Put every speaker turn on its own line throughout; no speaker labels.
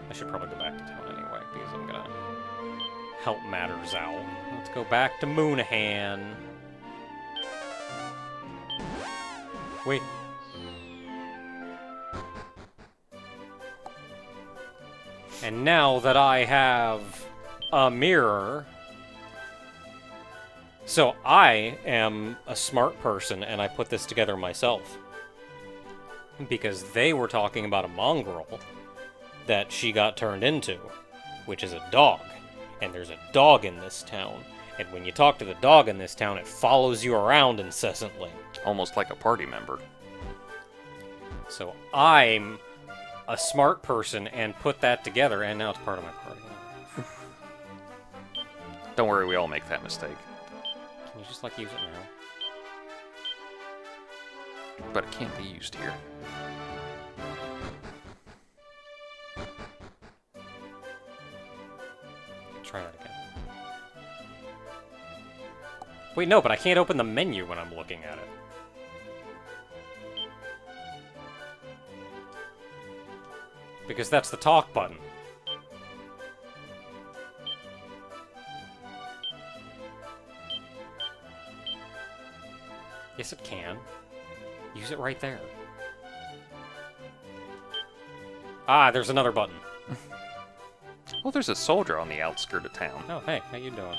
I should probably go back to town anyway, because I'm gonna help matters out. Let's go back to Moonahan. Wait. And now that I have a mirror... So I am a smart person, and I put this together myself. Because they were talking about a mongrel that she got turned into, which is a dog. And there's a dog in this town. And when you talk to the dog in this town, it follows you around incessantly.
Almost like a party member.
So I'm a smart person and put that together, and now it's part of my party.
Don't worry, we all make that mistake.
Can you just, like, use it now?
But it can't be used here.
Try that again. Wait, no, but I can't open the menu when I'm looking at it. Because that's the talk button. Yes, it can. Use it right there. Ah, there's another button.
Well, there's a soldier on the outskirt of town.
Oh, hey, how you doing?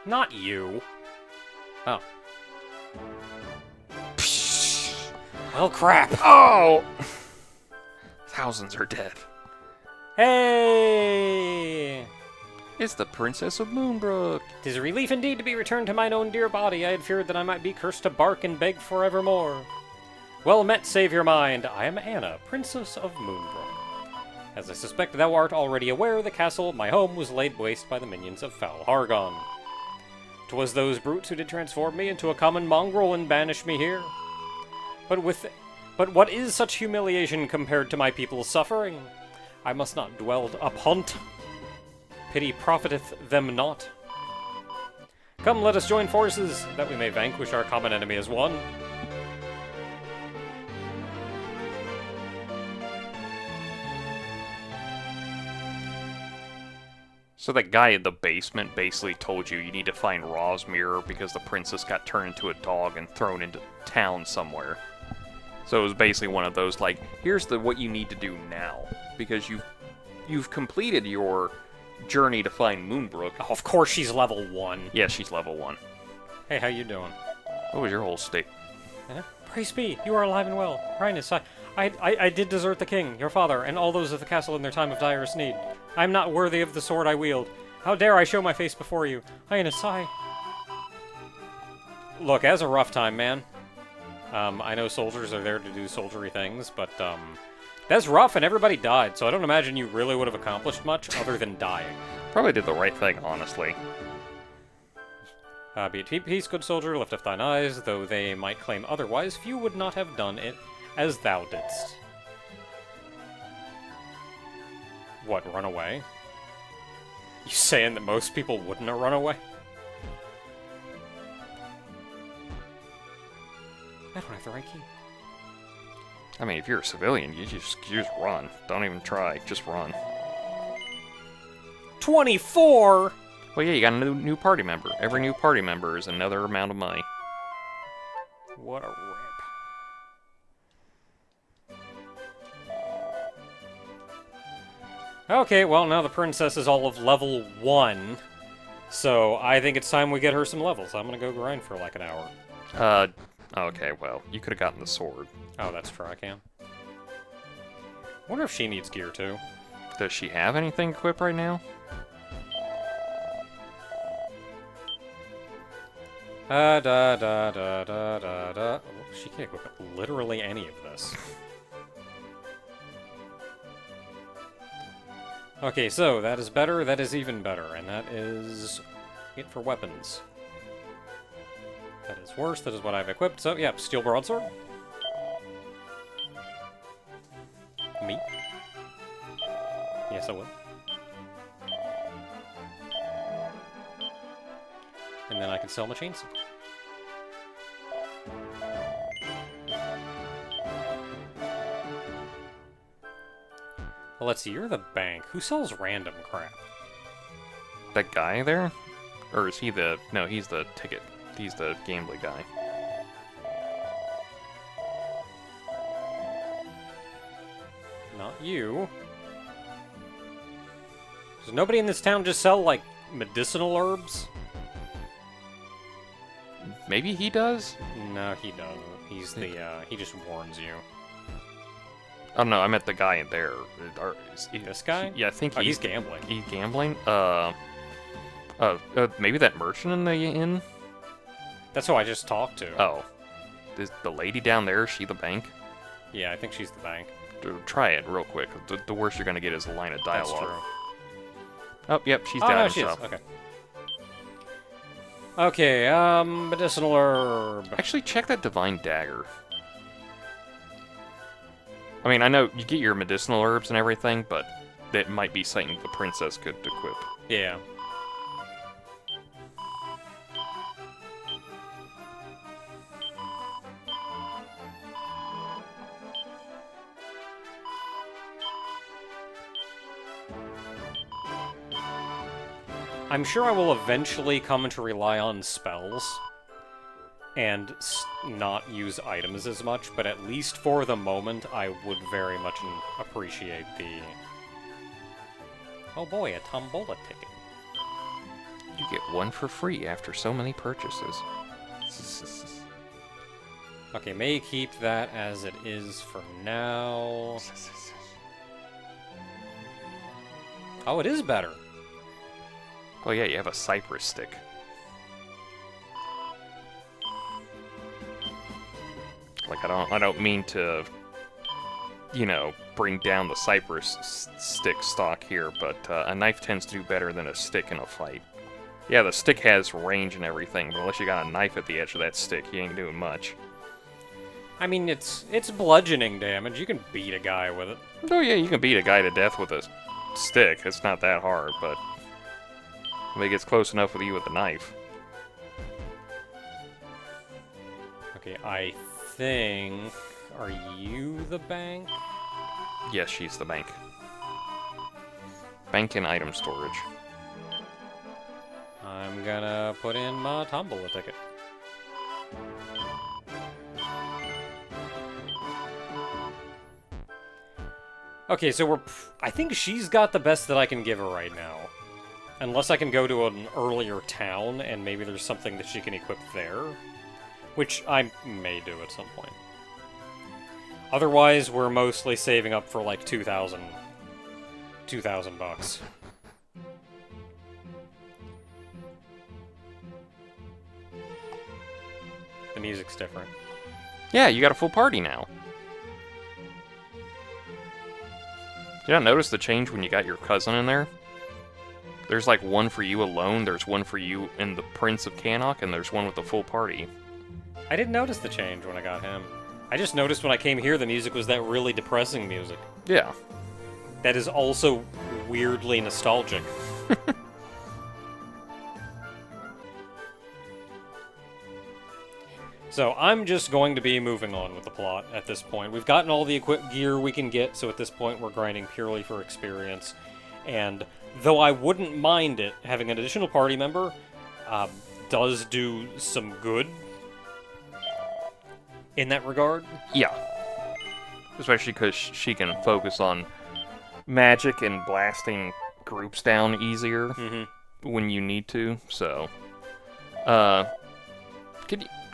Not you. Oh. Well, crap.
Oh! Thousands are dead.
Hey!
It's the Princess of Moonbrook.
'Tis a relief indeed to be returned to mine own dear body. I had feared that I might be cursed to bark and beg forevermore. Well met, save your mind. I am Anna, Princess of Moonbrook. As I suspect thou art already aware, the castle, my home, was laid waste by the minions of foul Hargon. 'Twas those brutes who did transform me into a common mongrel and banish me here. But what is such humiliation compared to my people's suffering? I must not dwell upon't. Pity profiteth them not. Come, let us join forces, that we may vanquish our common enemy as one.
So that guy in the basement basically told you need to find Ra's mirror because the princess got turned into a dog and thrown into town somewhere. So it was basically one of those, like, here's what you need to do now. Because you've completed your journey to find Moonbrook.
Oh, of course she's level 1.
Yeah, she's level 1.
Hey, how you doing?
What was your whole state?
Praise be, you are alive and well. Highness, I did desert the king, your father, and all those of the castle in their time of direst need. I am not worthy of the sword I wield. How dare I show my face before you? Highness, Look, as a rough time, man. I know soldiers are there to do soldiery things, but, that's rough and everybody died, so I don't imagine you really would have accomplished much other than dying.
Probably did the right thing, honestly.
Be at peace, good soldier, lift up thine eyes, though they might claim otherwise, few would not have done it as thou didst. What, run away? You saying that most people wouldn't have run away? I don't have the right key.
I mean, if you're a civilian, you just run. Don't even try, just run.
24?!
Well, yeah, you got a new party member. Every new party member is another amount of money.
What a rip. Okay, well, now the princess is all of level 1. So, I think it's time we get her some levels. I'm gonna go grind for like an hour.
Okay, well, you could have gotten the sword.
Oh, that's true, I can. Wonder if she needs gear, too.
Does she have anything equipped right now?
Da da da da da da. Oh, she can't equip literally any of this. Okay, so that is better, that is even better, and that is it for weapons. That is worse, that is what I've equipped, so yeah, steel broadsword. Me? Yes, I will. And then I can sell my chainsaw. Well, let's see, you're the bank. Who sells random crap?
That guy there? Or is he the... No, he's the ticket. He's the gambling guy.
Not you. Does nobody in this town just sell, like, medicinal herbs?
Maybe he does?
No, he doesn't. He's the, he just warns you.
Oh no, I meant the guy in there.
This guy?
Yeah, I think
Oh, he's gambling.
He's gambling? Maybe that merchant in the inn?
That's who I just talked to.
Oh. Is the lady down there, is she the bank?
Yeah, I think she's the bank.
Try it real quick. The worst you're gonna get is a line of dialogue.
That's true.
Oh, yep, she's
Oh,
down
no,
and
she is.
stuff.
Okay. Okay, medicinal herb.
Actually, check that divine dagger. I mean, I know you get your medicinal herbs and everything, but that might be something the princess could equip.
Yeah. I'm sure I will eventually come to rely on spells and not use items as much, but at least for the moment, I would very much appreciate the... Oh boy, a tombola ticket.
You get one for free after so many purchases.
Okay, may keep that as it is for now. Oh, it is better.
Oh yeah, you have a cypress stick. Like I don't mean to, you know, bring down the cypress stick stock here, but a knife tends to do better than a stick in a fight. Yeah, the stick has range and everything, but unless you got a knife at the edge of that stick, you ain't doing much.
I mean, it's bludgeoning damage. You can beat a guy with it.
Oh yeah, you can beat a guy to death with a stick. It's not that hard, but if it gets close enough with you with a knife.
Okay, I think... Are you the bank?
Yes, she's the bank. Bank and item storage.
I'm gonna put in my tombola ticket. Okay, so I think she's got the best that I can give her right now. Unless I can go to an earlier town, and maybe there's something that she can equip there. Which I may do at some point. Otherwise, we're mostly saving up for like 2,000 bucks. The music's different.
Yeah, you got a full party now. Did you not notice the change when you got your cousin in there? There's like one for you alone, there's one for you and the Prince of Cannock, and there's one with the full party.
I didn't notice the change when I got him. I just noticed when I came here the music was that really depressing music.
Yeah.
That is also weirdly nostalgic. So I'm just going to be moving on with the plot at this point. We've gotten all the equipped gear we can get, so at this point we're grinding purely for experience. And though I wouldn't mind it, having an additional party member does do some good in that regard.
Yeah. Especially because she can focus on magic and blasting groups down easier when you need to, so...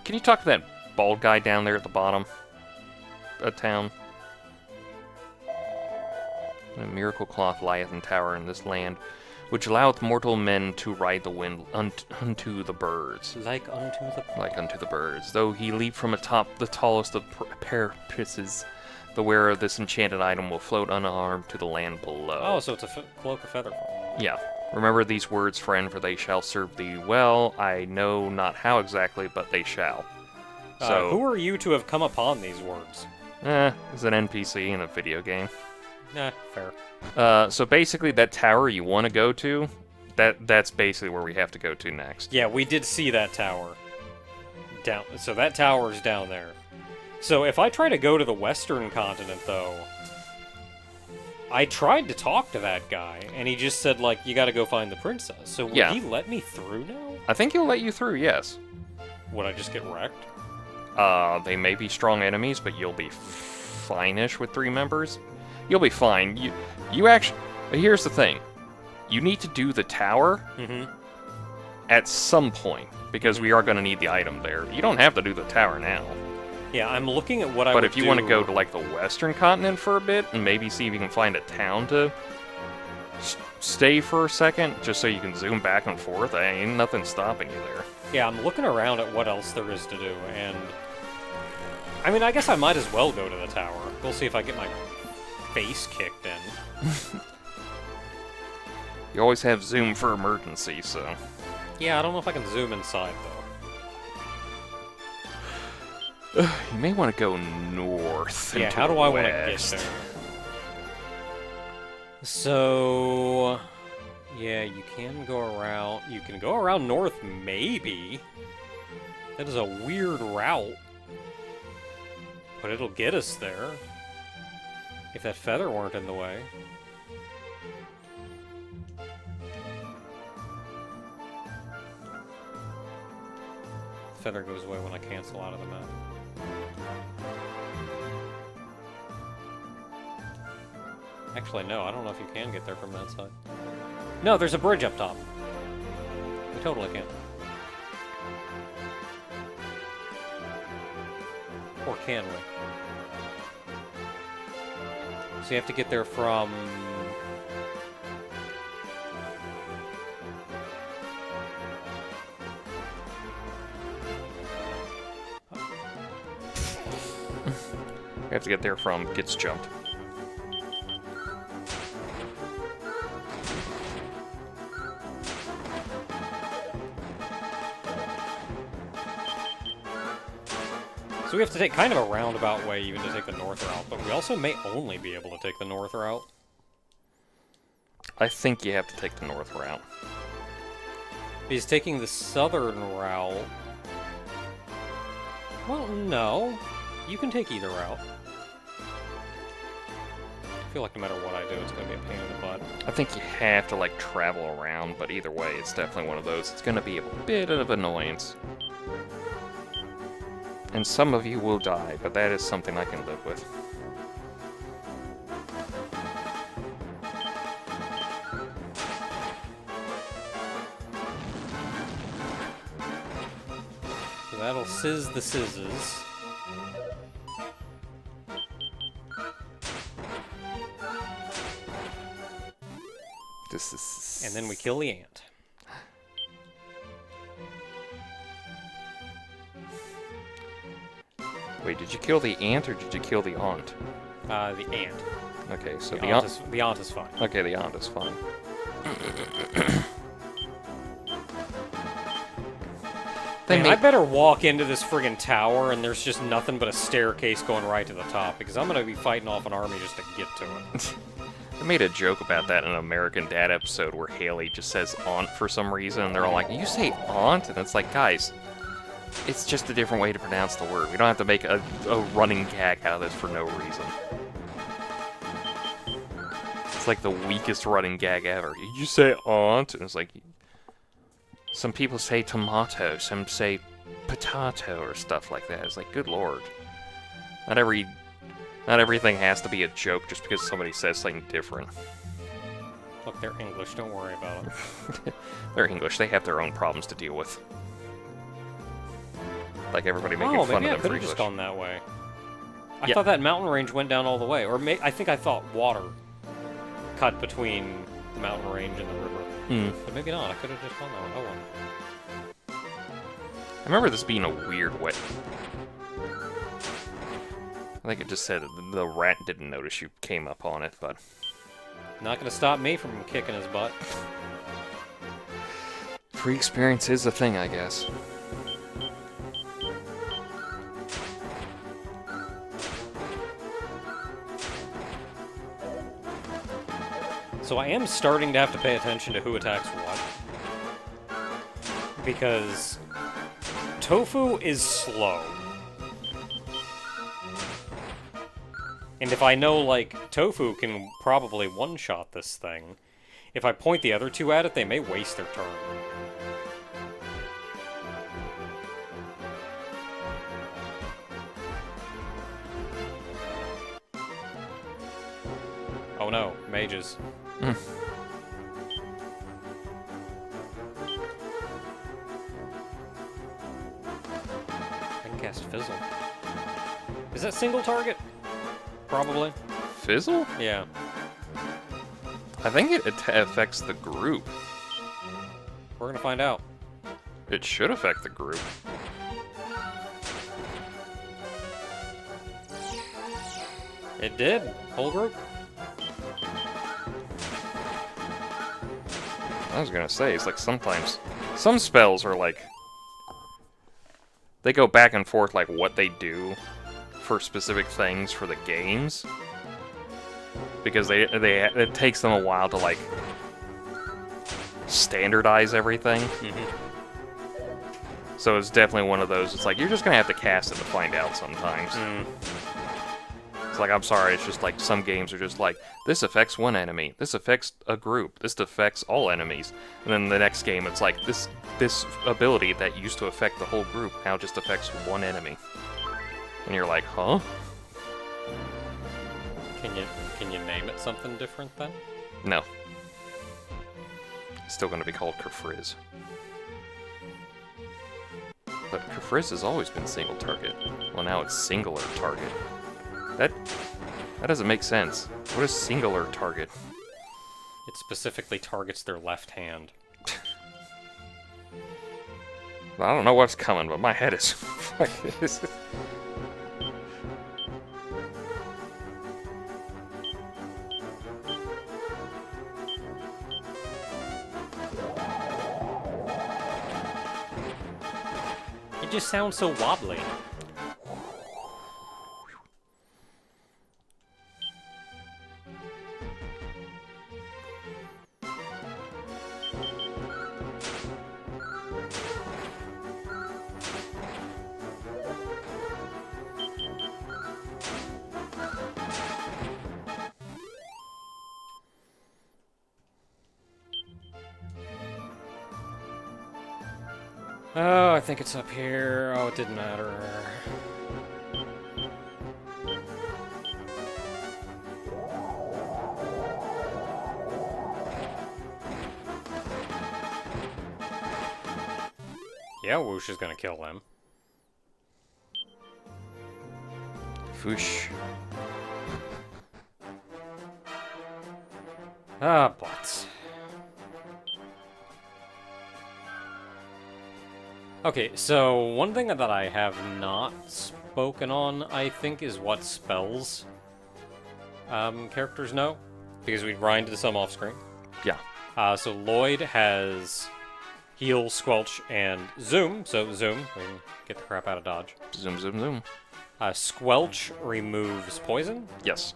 Can you talk to that bald guy down there at the bottom of town? A miracle cloth lieth in tower in this land, which alloweth mortal men to ride the wind unto the birds.
Like unto the
birds. Though he leap from atop the tallest of precipices, the wearer of this enchanted item will float unharmed to the land below.
Oh, so it's a cloak of feather.
Yeah. Remember these words, friend, for they shall serve thee well. I know not how exactly, but they shall. So,
who are you to have come upon these words?
It's an NPC in a video game.
Nah, fair.
So basically, that tower you want to go to, that's basically where we have to go to next.
Yeah, we did see that tower. So that tower's down there. So if I try to go to the western continent, though... I tried to talk to that guy, and he just said, like, you gotta go find the princess. So would
Yeah.
he let me through now?
I think he'll let you through, yes.
Would I just get wrecked?
They may be strong enemies, but you'll be fine-ish with 3 members. You'll be fine. You actually... Here's the thing. You need to do the tower
Mm-hmm.
at some point, because we are going to need the item there. You don't have to do the tower now.
Yeah, I'm looking at what I
But
would
if you
do.
want to go to, like, the western continent for a bit, and maybe see if you can find a town to stay for a second, just so you can zoom back and forth, ain't nothing stopping you there.
Yeah, I'm looking around at what else there is to do, and... I mean, I guess I might as well go to the tower. We'll see if I get my face kicked in.
You always have zoom for emergency, so...
Yeah, I don't know if I can zoom inside, though.
You may want to go north.
Yeah,
into
how do
the
I want to get
west.
there? So... Yeah, you can go around... You can go around north, maybe. That is a weird route. But it'll get us there. If that feather weren't in the way. Feather goes away when I cancel out of the map. Actually, no, I don't know if you can get there from that side. No, there's a bridge up top. We totally can. Or can we? So you have to get there from...
You have to get there from gets jumped.
So we have to take kind of a roundabout way even to take the north route, but we also may only be able to take the north route.
I think you have to take the north route.
Because taking the southern route... Well, no. You can take either route. I feel like no matter what I do, it's going to be a pain in the butt.
I think you have to, like, travel around, but either way, it's definitely one of those. It's going to be a bit of annoyance. And some of you will die, but that is something I can live with.
So that'll sizz the sizzes.
This is...
And then we kill the ant.
Wait, did you kill the ant or did you kill the aunt?
The ant.
Okay, so
The aunt is fine.
Okay, the aunt is fine. They
Man, I
made,
better walk into this friggin' tower and there's just nothing but a staircase going right to the top, because I'm gonna be fighting off an army just to get to it.
they made a joke about that in an American Dad episode where Haley just says aunt for some reason, and they're all like, "You say aunt?" And it's like, guys, it's just a different way to pronounce the word. We don't have to make a running gag out of this for no reason. It's like the weakest running gag ever. You say aunt? And it's like... Some people say tomato, some say potato or stuff like that. It's like, good lord. Not everything has to be a joke just because somebody says something different.
Look, they're English, don't worry about it.
They're English, they have their own problems to deal with. Like everybody making
Oh,
fun
maybe I
of them
could
for
have just
English.
gone that way. I
Yeah.
thought that mountain range went down all the way, or I think I thought water cut between the mountain range and the river. But maybe not, I could have just gone that way. Oh well.
I remember this being a weird way. I think it just said the rat didn't notice you came up on it, but...
Not gonna stop me from kicking his butt.
Free experience is a thing, I guess.
So I am starting to have to pay attention to who attacks what. Because Tofu is slow. And if I know, like, Tofu can probably one-shot this thing, if I point the other two at it, they may waste their turn. Oh no, mages. I can cast Fizzle. Is that single target? Probably.
Fizzle?
Yeah.
I think it affects the group.
We're gonna find out.
It should affect the group.
It did. Whole group.
I was gonna say, it's like sometimes some spells are like they go back and forth like what they do for specific things for the games, because it takes them a while to like standardize everything. So it's definitely one of those. It's like you're just gonna have to cast it to find out sometimes. It's like, I'm sorry, it's just like some games are just like, this affects one enemy, this affects a group, this affects all enemies. And then the next game it's like, this ability that used to affect the whole group now just affects one enemy. And you're like, huh?
Can you name it something different then?
No. It's still gonna be called Kefrizz. But Kefrizz has always been single target. Well, now it's singular target. That doesn't make sense. What is singular target?
It specifically targets their left hand.
I don't know what's coming, but my head is...
It just sounds so wobbly. Oh, I think it's up here. Oh, it didn't matter. Yeah, Whoosh is gonna kill them.
Foosh.
Ah, butts. Okay, so one thing that I have not spoken on, I think, is what spells characters know, because we grinded some off-screen.
Yeah.
So Lloyd has Heal, Squelch, and Zoom, so Zoom, we can get the crap out of dodge.
Zoom, zoom, zoom.
Squelch removes poison,
Yes.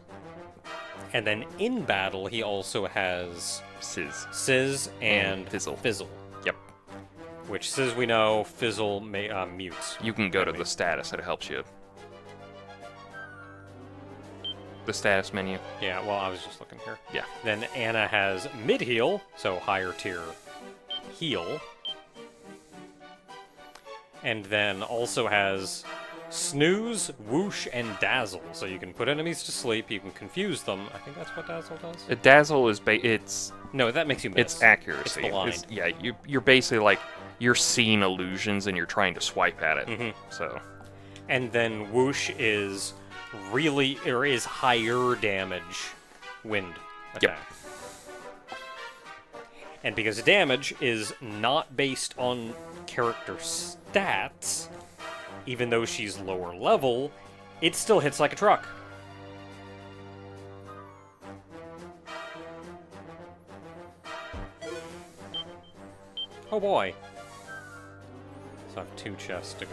and then in battle he also has Sizz and
Fizzle. Yep.
Which Sizz we know, Fizzle mutes.
You can go to the status, it helps you. The status menu.
Yeah, well, I was just looking here.
Yeah.
Then Anna has mid-heal, so higher tier heal. And then also has Snooze, Whoosh, and Dazzle. So you can put enemies to sleep, you can confuse them. I think that's what Dazzle does.
A dazzle is it's
No, that makes you miss.
it's accuracy.
It's blind.
Yeah, you're basically like you're seeing illusions and you're trying to swipe at it. So.
And then Whoosh is higher damage wind attack.
Yep.
And because the damage is not based on character stats, even though she's lower level, it still hits like a truck. Oh boy. So I have 2 chests to go.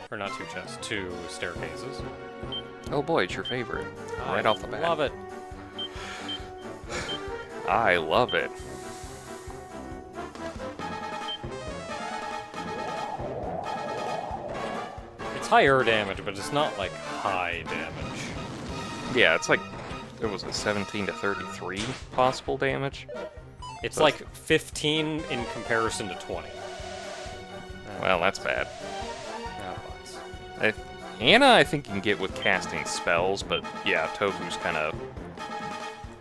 Or not 2 chests, 2 staircases.
Oh boy, it's your favorite. Right off the bat.
Love it.
I love it.
It's higher damage, but it's not like high damage.
Yeah, it's like, it was a 17 to 33 possible damage.
It's
So
like 15 in comparison to 20.
Well, that's bad.
Yeah, but-
Anna, I think you can get with casting spells, but yeah, Tofu's kind of...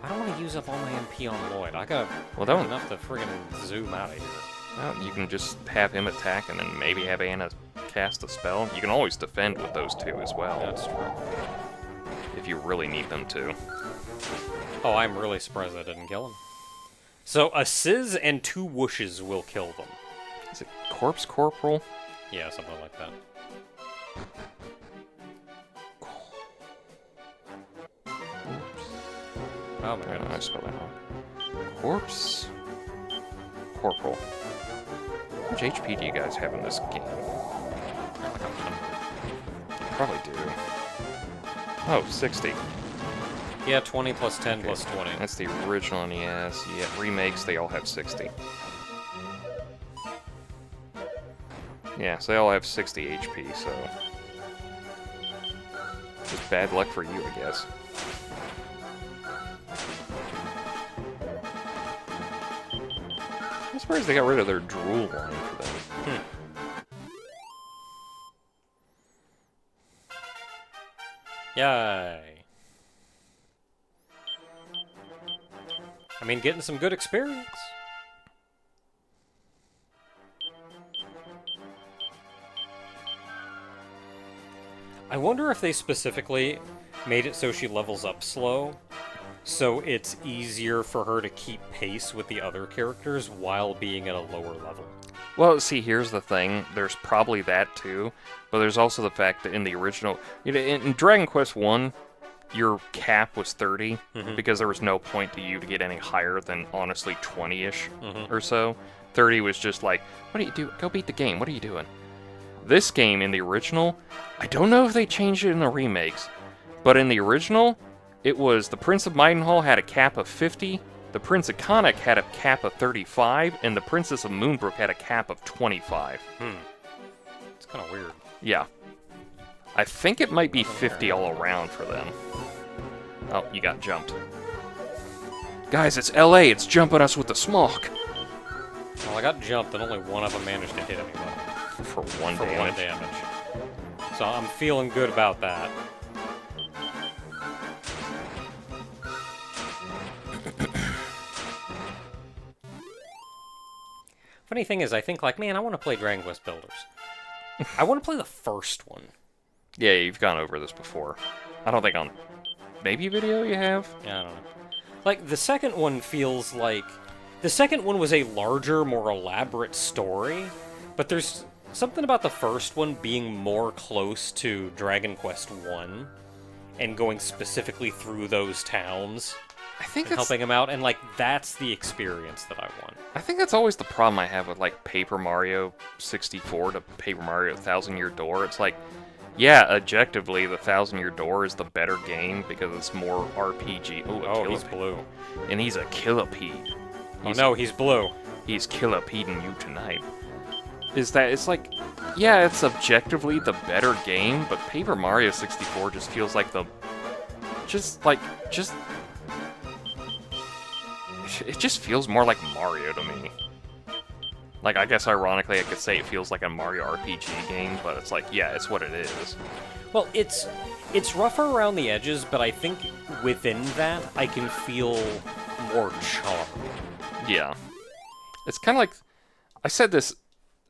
I don't want to use up all my MP on Lloyd. I got
Well, don't.
enough to friggin' zoom out of here.
Well, you can just have him attack and then maybe have Anna cast a spell. You can always defend with those two as well,
That's true.
if you really need them to.
Oh, I'm really surprised I didn't kill him. So, a Sizz and 2 Whooshes will kill them.
Is it Corpse Corporal?
Yeah, something like that. Oh my
I
goodness.
I spelled that wrong. Corpse Corporal. How much HP do you guys have in this game? Probably do. Oh, 60.
Yeah, 20 plus 10
Okay.
plus 20.
That's the original NES. Yeah, remakes, they all have 60. Yeah, so they all have 60 HP, so... Just bad luck for you, I guess. I'm surprised they got rid of their drool line for them.
Yay. I mean, getting some good experience. I wonder if they specifically made it so she levels up slow, so it's easier for her to keep pace with the other characters while being at a lower level.
Well, see, here's the thing. There's probably that too, but there's also the fact that in the original, in Dragon Quest 1, your cap was 30 because there was no point to you to get any higher than honestly 20-ish or so. 30 was just like, what do you do? Go beat the game. What are you doing? This game in the original, I don't know if they changed it in the remakes, but in the original, it was the Prince of Maidenhall had a cap of 50, the Prince of Connacht had a cap of 35, and the Princess of Moonbrook had a cap of 25.
It's kind of weird.
Yeah. I think it might be 50 all around for them. Oh, you got jumped. Guys, it's LA. It's jumping us with the smog.
Well, I got jumped and only one of them managed to hit anybody.
For one
For
damage.
1 damage. So I'm feeling good about that. Funny thing is, I think, like, man, I want to play Dragon Quest Builders. I want to play the first one.
Yeah, you've gone over this before. I don't think on maybe video you have.
Yeah, I don't know. Like, the second one feels like... The second one was a larger, more elaborate story, but there's something about the first one being more close to Dragon Quest 1 and going specifically through those towns
I think
and
that's
helping them out, and, like, that's the experience that I want.
I think that's always the problem I have with like Paper Mario 64 to Paper Mario Thousand Year Door. It's like, yeah, objectively, the Thousand Year Door is the better game because it's more RPG.
Oh, he's blue.
And he's a killipede.
Oh no, he's blue.
He's killipeding you tonight. Is that it's like, yeah, it's objectively the better game, but Paper Mario 64 just feels like it just feels more like Mario to me. Like, I guess ironically I could say it feels like a Mario RPG game, but it's like, yeah, it's what it is.
Well, it's rougher around the edges, but I think within that, I can feel more charm.
Yeah. It's kind of like, I said this in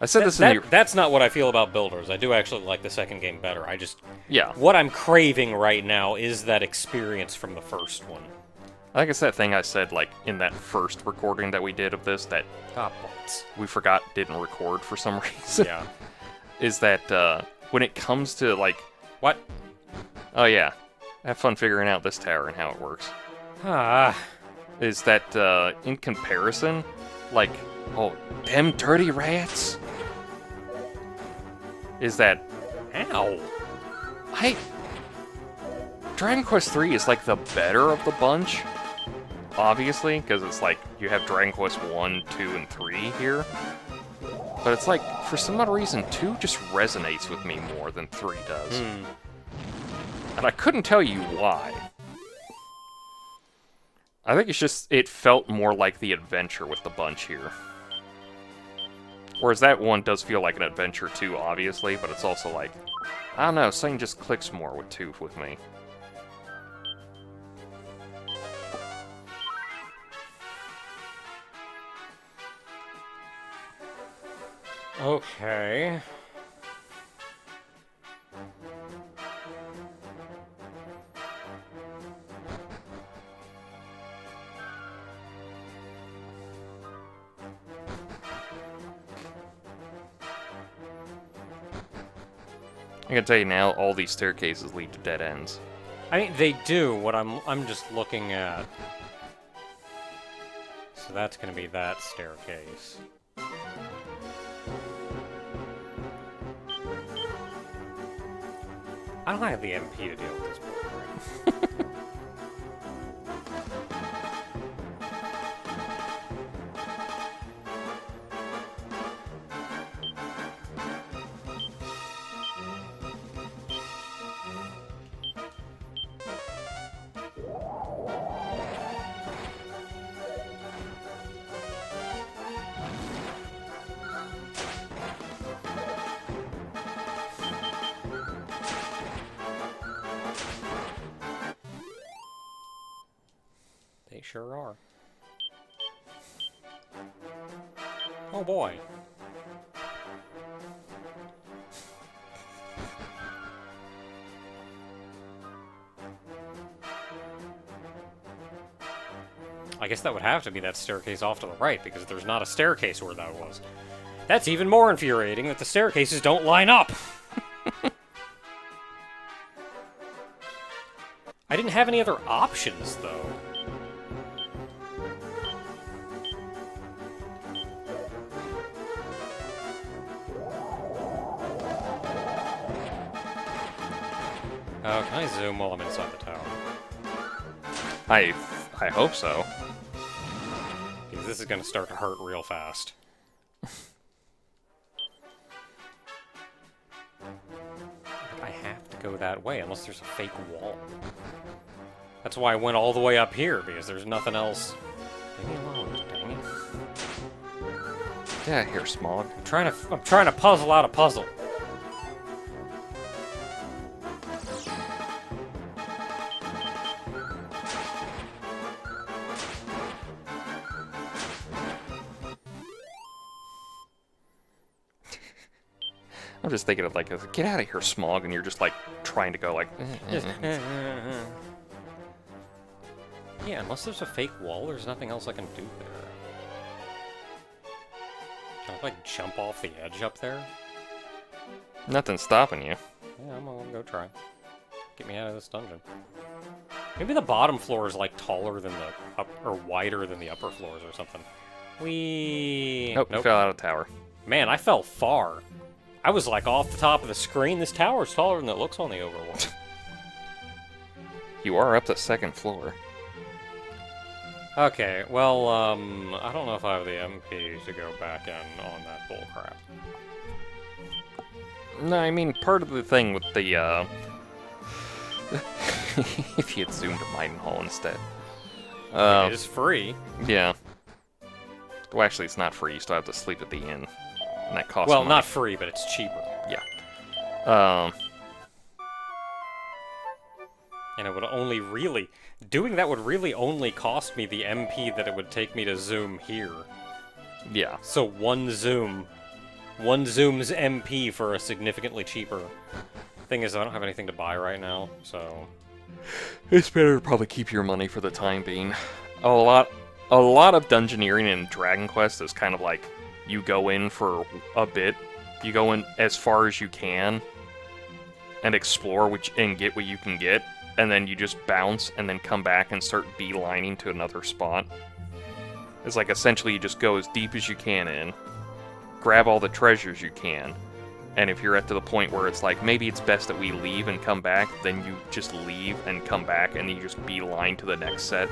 the...
That's not what I feel about Builders. I do actually like the second game better.
Yeah.
What I'm craving right now is that experience from the first one.
I think it's that thing I said, like, in that first recording that we did of this that
Butts.
we forgot didn't record for some reason.
Yeah.
Is that, when it comes to, like...
What?
Oh, yeah. Have fun figuring out this tower and how it works.
Ah.
Is that, in comparison, like, oh, them dirty rats? Is that...
Ow.
Dragon Quest 3 is, like, the better of the bunch, obviously, because it's like, you have Dragon Quest 1, 2, and 3 here. But it's like, for some odd reason, 2 just resonates with me more than 3 does. And I couldn't tell you why. I think it's just, it felt more like the adventure with the bunch here. Whereas that one does feel like an adventure too, obviously, but it's also like, I don't know, something just clicks more with Tooth with me.
Okay.
I can tell you now, all these staircases lead to dead ends.
I mean, they do. What I'm just looking at. So that's gonna be that staircase. I don't have the MP to deal with this program. They sure are. Oh boy. I guess that would have to be that staircase off to the right, because there's not a staircase where that was. That's even more infuriating that the staircases don't line up! I didn't have any other options, though. Oh, can I zoom while I'm inside the tower?
I hope so.
Because this is gonna start to hurt real fast. I have to go that way, unless there's a fake wall. That's why I went all the way up here, because there's nothing else. Leave me alone, dang it.
Yeah, here, Smog.
I'm trying to puzzle out a puzzle.
I'm just thinking of like, get out of here, Smog, and you're just like trying to go like.
Yeah, unless there's a fake wall, there's nothing else I can do there. Can I like jump off the edge up there?
Nothing's stopping you.
Yeah, I'm gonna go try. Get me out of this dungeon. Maybe the bottom floor is like taller than the or wider than the upper floors or something.
Nope, you fell out of the tower.
Man, I fell far. I was like off the top of the screen. This tower is taller than it looks on the overworld.
You are up the second floor.
Okay, well, I don't know if I have the MP to go back in on that bullcrap.
No, I mean, part of the thing with the, if you had zoomed to Mighton Hall instead.
It is free.
Yeah. Well, actually, it's not free. You still have to sleep at the inn. And that costs
Well,
money.
not free, but it's cheaper.
Yeah.
And it would only really... Doing that would really only cost me the MP that it would take me to zoom here.
Yeah.
So one zoom's MP for a significantly cheaper... Thing is, I don't have anything to buy right now, so...
It's better to probably keep your money for the time being. A lot of dungeoneering in Dragon Quest is kind of like, you go in for a bit, you go in as far as you can, and explore and get what you can get, and then you just bounce and then come back and start beelining to another spot. It's like essentially you just go as deep as you can in, grab all the treasures you can, and if you're at to the point where it's like, maybe it's best that we leave and come back, then you just leave and come back, and you just beeline to the next set.